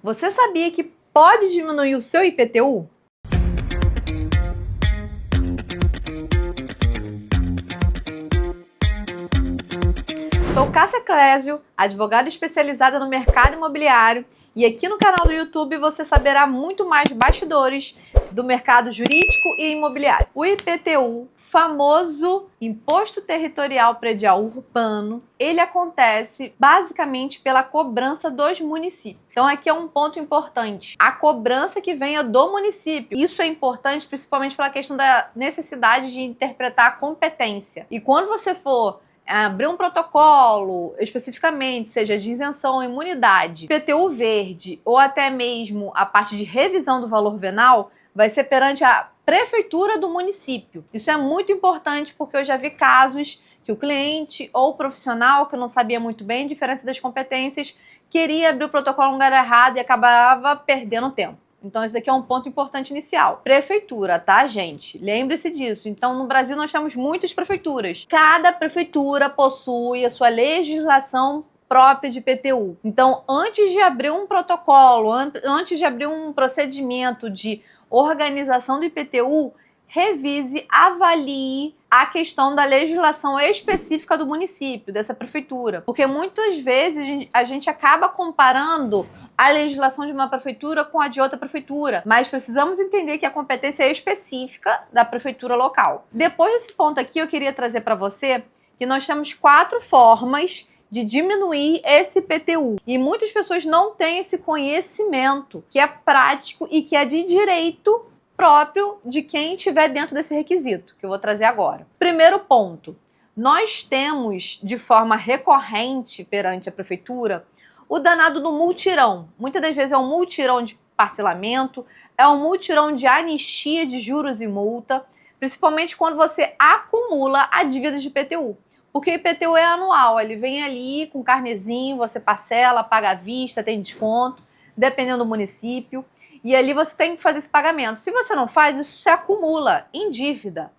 Você sabia que pode diminuir o seu IPTU? Sou Cássia Clésio, advogada especializada no mercado imobiliário, e aqui no canal do YouTube você saberá muito mais de bastidores do mercado jurídico e imobiliário. O IPTU, famoso Imposto Territorial Predial Urbano, ele acontece basicamente pela cobrança dos municípios. Então aqui é um ponto importante, a cobrança que venha do município. Isso é importante principalmente pela questão da necessidade de interpretar a competência. E quando você for abrir um protocolo, especificamente, seja de isenção ou imunidade, IPTU verde ou até mesmo a parte de revisão do valor venal, vai ser perante a prefeitura do município. Isso é muito importante porque eu já vi casos que o cliente ou o profissional que não sabia muito bem a diferença das competências queria abrir o protocolo no lugar errado e acabava perdendo tempo. Então, esse daqui é um ponto importante inicial. Prefeitura, tá, gente? Lembre-se disso. Então, no Brasil, nós temos muitas prefeituras. Cada prefeitura possui a sua legislação própria de IPTU. Então, antes de abrir um protocolo, antes de abrir um procedimento de organização do IPTU, revise, avalie a questão da legislação específica do município, dessa prefeitura. Porque muitas vezes a gente acaba comparando a legislação de uma prefeitura com a de outra prefeitura, mas precisamos entender que a competência é específica da prefeitura local. Depois desse ponto aqui, eu queria trazer para você que nós temos 4 formas de diminuir esse IPTU. E muitas pessoas não têm esse conhecimento, que é prático e que é de direito próprio de quem estiver dentro desse requisito, que eu vou trazer agora. Primeiro ponto, nós temos de forma recorrente perante a prefeitura o danado do multirão. Muitas das vezes é um multirão de parcelamento, é um multirão de anistia de juros e multa, principalmente quando você acumula a dívida de IPTU. Porque o IPTU é anual, ele vem ali com carnezinho, você parcela, paga à vista, tem desconto, dependendo do município, e ali você tem que fazer esse pagamento. Se você não faz, isso se acumula em dívida.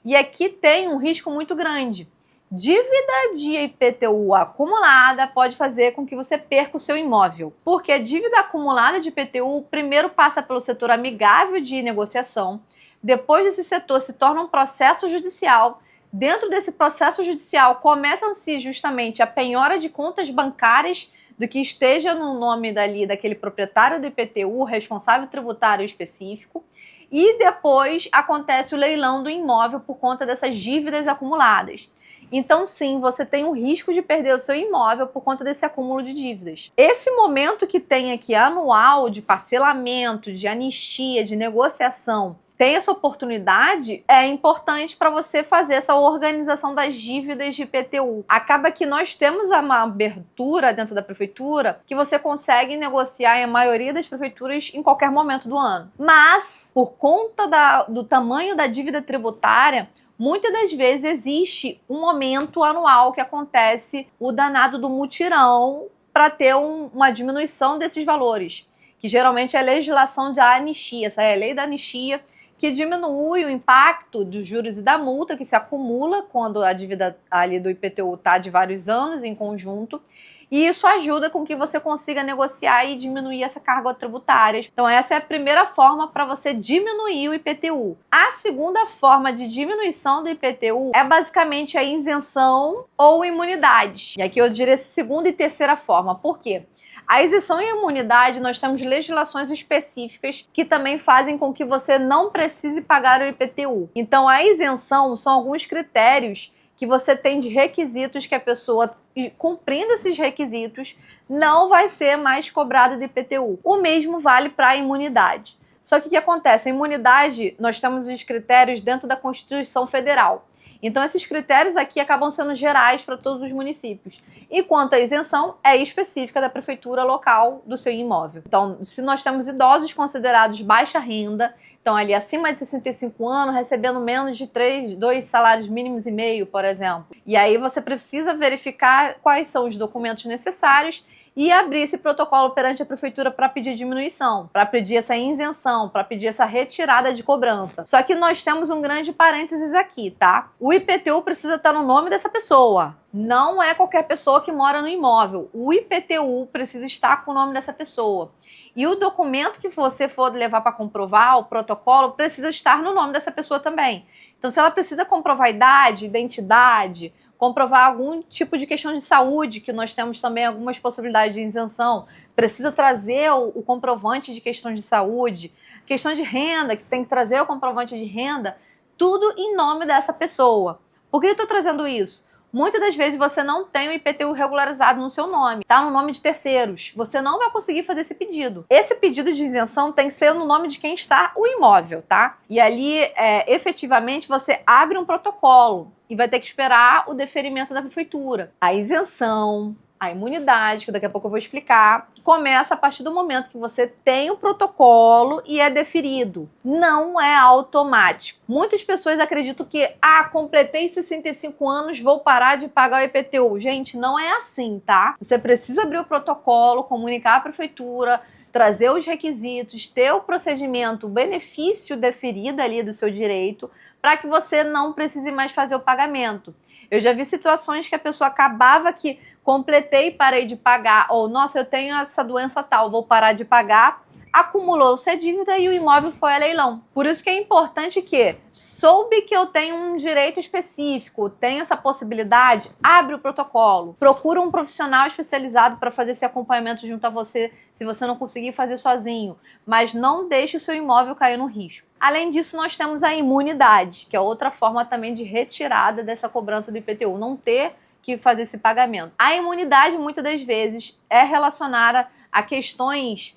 E aqui tem um risco muito grande. Dívida de IPTU acumulada pode fazer com que você perca o seu imóvel. Porque a dívida acumulada de IPTU primeiro passa pelo setor amigável de negociação, depois desse setor se torna um processo judicial. Dentro desse processo judicial começam-se justamente a penhora de contas bancárias do que esteja no nome daquele proprietário do IPTU, responsável tributário específico, e depois acontece o leilão do imóvel por conta dessas dívidas acumuladas. Então, sim, você tem um risco de perder o seu imóvel por conta desse acúmulo de dívidas. Esse momento que tem aqui anual de parcelamento, de anistia, de negociação, tem essa oportunidade, é importante para você fazer essa organização das dívidas de IPTU. Acaba que nós temos uma abertura dentro da prefeitura que você consegue negociar em a maioria das prefeituras em qualquer momento do ano. Mas, por conta do tamanho da dívida tributária, muitas das vezes existe um momento anual que acontece o danado do mutirão para ter uma diminuição desses valores, que geralmente é a legislação da anistia, essa é a lei da anistia, que diminui o impacto dos juros e da multa que se acumula quando a dívida ali do IPTU está de vários anos em conjunto, e isso ajuda com que você consiga negociar e diminuir essa carga tributária. Então essa é a primeira forma para você diminuir o IPTU. A segunda forma de diminuição do IPTU é basicamente a isenção ou imunidade. E aqui eu diria segunda e terceira forma. Por quê? A isenção e a imunidade, nós temos legislações específicas que também fazem com que você não precise pagar o IPTU. Então, a isenção são alguns critérios que você tem de requisitos que a pessoa, cumprindo esses requisitos, não vai ser mais cobrada de IPTU. O mesmo vale para a imunidade. Só que o que acontece? A imunidade, nós temos os critérios dentro da Constituição Federal. Então, esses critérios aqui acabam sendo gerais para todos os municípios. E quanto à isenção, é específica da prefeitura local do seu imóvel. Então, se nós temos idosos considerados baixa renda, então ali acima de 65 anos, recebendo menos de 2 salários mínimos e meio, por exemplo. E aí você precisa verificar quais são os documentos necessários e abrir esse protocolo perante a prefeitura para pedir diminuição, para pedir essa isenção, para pedir essa retirada de cobrança. Só que nós temos um grande parênteses aqui, tá? O IPTU precisa estar no nome dessa pessoa. Não é qualquer pessoa que mora no imóvel. O IPTU precisa estar com o nome dessa pessoa. E o documento que você for levar para comprovar, o protocolo, precisa estar no nome dessa pessoa também. Então, se ela precisa comprovar idade, identidade, comprovar algum tipo de questão de saúde, que nós temos também algumas possibilidades de isenção, precisa trazer o comprovante de questões de saúde, questão de renda, que tem que trazer o comprovante de renda, tudo em nome dessa pessoa. Por que eu estou trazendo isso? Muitas das vezes você não tem o IPTU regularizado no seu nome, tá no nome de terceiros. Você não vai conseguir fazer esse pedido. Esse pedido de isenção tem que ser no nome de quem está o imóvel, tá? E ali, efetivamente, você abre um protocolo e vai ter que esperar o deferimento da prefeitura. A isenção, a imunidade, que daqui a pouco eu vou explicar, começa a partir do momento que você tem o protocolo e é deferido. Não é automático. Muitas pessoas acreditam que, completei 65 anos, vou parar de pagar o IPTU. Gente, não é assim, tá? Você precisa abrir o protocolo, comunicar à prefeitura, trazer os requisitos, ter o procedimento, o benefício deferido ali do seu direito, para que você não precise mais fazer o pagamento. Eu já vi situações que a pessoa acabava que completei e parei de pagar, ou nossa, eu tenho essa doença tal, vou parar de pagar, acumulou-se a dívida e o imóvel foi a leilão. Por isso que é importante que soube que eu tenho um direito específico, tenho essa possibilidade, abre o protocolo, procura um profissional especializado para fazer esse acompanhamento junto a você, se você não conseguir fazer sozinho, mas não deixe o seu imóvel cair no risco. Além disso, nós temos a imunidade, que é outra forma também de retirada dessa cobrança do IPTU, não ter que fazer esse pagamento. A imunidade, muitas das vezes, é relacionada a questões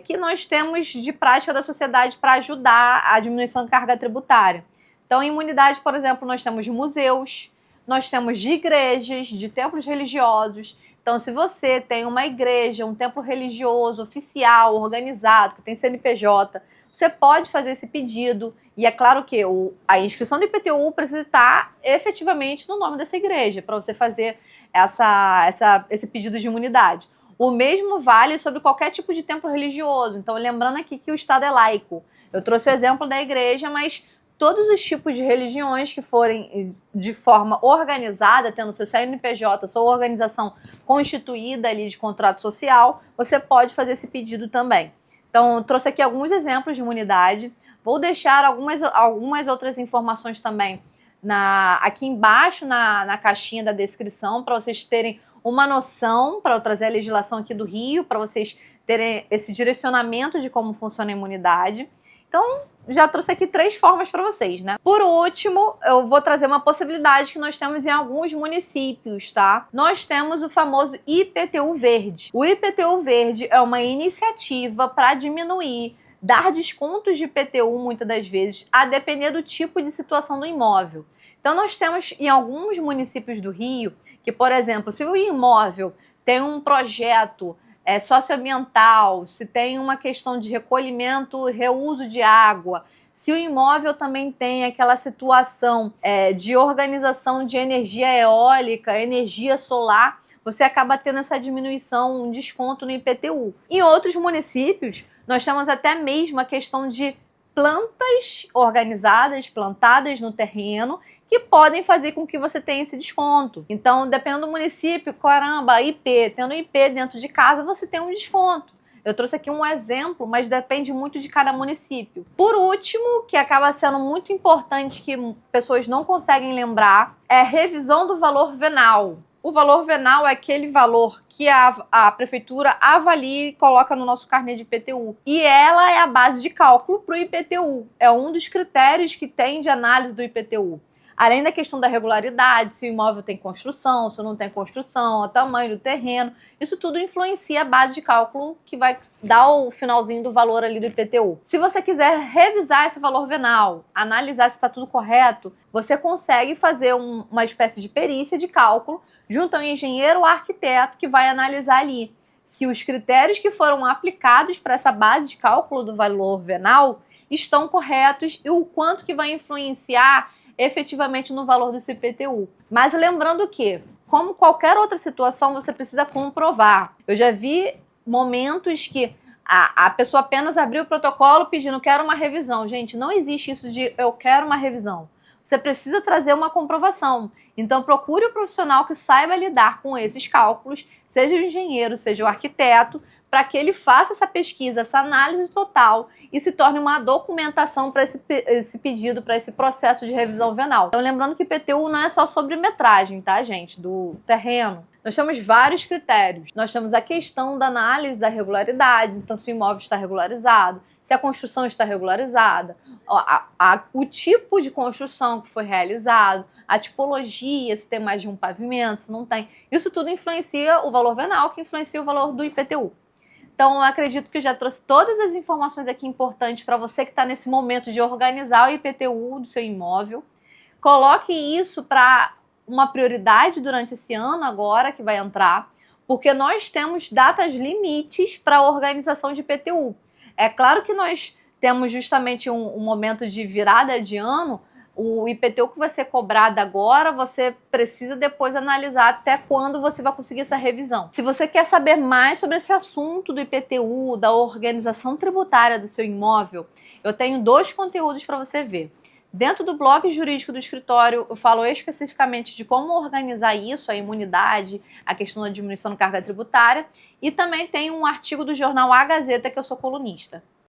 que nós temos de prática da sociedade para ajudar a diminuição da carga tributária. Então, imunidade, por exemplo, nós temos de museus, nós temos de igrejas, de templos religiosos. Então, se você tem uma igreja, um templo religioso, oficial, organizado, que tem CNPJ, você pode fazer esse pedido. E é claro que a inscrição do IPTU precisa estar efetivamente no nome dessa igreja, para você fazer esse pedido de imunidade. O mesmo vale sobre qualquer tipo de templo religioso. Então, lembrando aqui que o Estado é laico. Eu trouxe o exemplo da igreja, mas todos os tipos de religiões que forem de forma organizada, tendo seu CNPJ, sua organização constituída ali de contrato social, você pode fazer esse pedido também. Então, eu trouxe aqui alguns exemplos de imunidade. Vou deixar algumas outras informações também aqui embaixo na caixinha da descrição, para vocês terem uma noção, para eu trazer a legislação aqui do Rio, para vocês terem esse direcionamento de como funciona a imunidade. Então, já trouxe aqui 3 formas para vocês, né? Por último, eu vou trazer uma possibilidade que nós temos em alguns municípios, tá? Nós temos o famoso IPTU Verde. O IPTU Verde é uma iniciativa para diminuir, dar descontos de IPTU, muitas das vezes, a depender do tipo de situação do imóvel. Então, nós temos em alguns municípios do Rio que, por exemplo, se o imóvel tem um projeto socioambiental, se tem uma questão de recolhimento e reuso de água, se o imóvel também tem aquela situação de organização de energia eólica, energia solar, você acaba tendo essa diminuição, um desconto no IPTU. Em outros municípios, nós temos até mesmo a questão de plantas organizadas, plantadas no terreno, que podem fazer com que você tenha esse desconto. Então, dependendo do município, caramba, IP, tendo IP dentro de casa, você tem um desconto. Eu trouxe aqui um exemplo, mas depende muito de cada município. Por último, que acaba sendo muito importante, que pessoas não conseguem lembrar, é a revisão do valor venal. O valor venal é aquele valor que a prefeitura avalia e coloca no nosso carnê de IPTU. E ela é a base de cálculo para o IPTU. É um dos critérios que tem de análise do IPTU. Além da questão da regularidade, se o imóvel tem construção, se não tem construção, o tamanho do terreno, isso tudo influencia a base de cálculo que vai dar o finalzinho do valor ali do IPTU. Se você quiser revisar esse valor venal, analisar se está tudo correto, você consegue fazer uma espécie de perícia de cálculo junto ao engenheiro ou arquiteto que vai analisar ali se os critérios que foram aplicados para essa base de cálculo do valor venal estão corretos e o quanto que vai influenciar efetivamente no valor desse IPTU. Mas lembrando que, como qualquer outra situação, você precisa comprovar. Eu já vi momentos que a pessoa apenas abriu o protocolo pedindo quero uma revisão. Gente, não existe isso de eu quero uma revisão. Você precisa trazer uma comprovação. Então, procure o profissional que saiba lidar com esses cálculos, seja o engenheiro, seja o arquiteto, para que ele faça essa pesquisa, essa análise total e se torne uma documentação para esse pedido, para esse processo de revisão venal. Então, lembrando que IPTU não é só sobre metragem, tá, gente? Do terreno. Nós temos vários critérios. Nós temos a questão da análise da regularidade, então se o imóvel está regularizado, se a construção está regularizada, o tipo de construção que foi realizado, a tipologia, se tem mais de um pavimento, se não tem. Isso tudo influencia o valor venal, que influencia o valor do IPTU. Então, eu acredito que eu já trouxe todas as informações aqui importantes para você que está nesse momento de organizar o IPTU do seu imóvel. Coloque isso para uma prioridade durante esse ano agora que vai entrar, porque nós temos datas limites para a organização de IPTU. É claro que nós temos justamente um momento de virada de ano. O IPTU que vai ser cobrado agora, você precisa depois analisar até quando você vai conseguir essa revisão. Se você quer saber mais sobre esse assunto do IPTU, da organização tributária do seu imóvel, eu tenho 2 conteúdos para você ver. Dentro do blog jurídico do escritório, eu falo especificamente de como organizar isso, a imunidade, a questão da diminuição da carga tributária, e também tem um artigo do jornal A Gazeta, que eu sou colunista.